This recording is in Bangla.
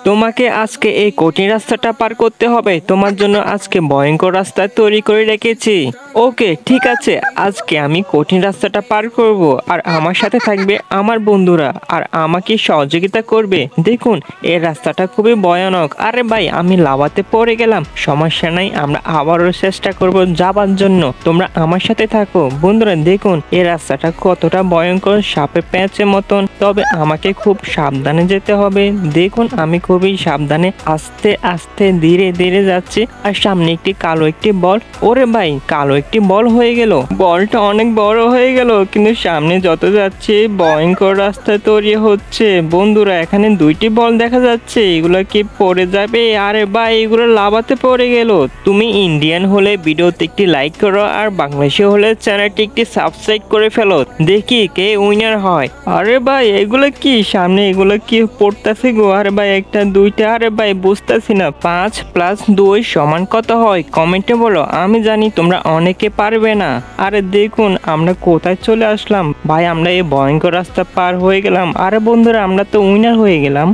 তোমাকে আজকে এই কঠিন রাস্তাটা পার করতে হবে। তোমার জন্য আজকে ভয়ঙ্কর রাস্তা তৈরি করে রেখেছি। ওকে, ঠিক আছে। আজকে আমি কঠিন রাস্তাটা পার করব, আর আমার সাথে থাকবে আমার বন্ধুরা, আর আমাকে সহযোগিতা করবে। দেখুন, এই রাস্তাটা খুবই ভয়ানক। আরে ভাই, আমি লাভাতে পড়ে গেলাম। সমস্যা নাই, আমরা আবারও চেষ্টা করব যাবার জন্য। তোমরা আমার সাথে থাকো। বন্ধুরা দেখুন, এই রাস্তাটা কতটা ভয়ঙ্কর, সাপে প্যাঁচের মতন। তবে আমাকে খুব সাবধানে যেতে হবে। দেখুন, আমি খুবই সাবধানে আস্তে আস্তে ধীরে ধীরে যাচ্ছি। আর সামনে একটি বল। ওরে ভাই, কালো একটি বল হয়ে গেল। বলটা অনেক বড় হয়ে গেল, কিন্তু সামনে যত যাচ্ছে ভয়ঙ্কর রাস্তা তৈরি হচ্ছে। বন্ধুরা, এখানে দুইটি বল দেখা যাচ্ছে। এগুলো কি পড়ে যাবে? আরে ভাই, এগুলো লাভাতে পড়ে গেল। তুমি ইন্ডিয়ান হলে ভিডিওতে একটি লাইক করো, আর বাংলাদেশি হলে চ্যানেলটি একটি সাবস্ক্রাইব করে ফেলো। দেখি কে উইনার হয়। আরে ভাই, এগুলো কি সামনে, এগুলো কি পড়তেছে গো? আরে ভাই, একটা দুইটা, আরে ভাই বুঝতেছি না। 5+2 সমান কত হয়? কমেন্টে বলো। আমি জানি তোমরা অনেকে পারবে না। আরে দেখুন, আমরা কোথায় চলে আসলাম ভাই? আমরা এই ভয়ঙ্কর রাস্তা পার হয়ে গেলাম। আরে বন্ধুরা, আমরা তো উইনার হয়ে গেলাম।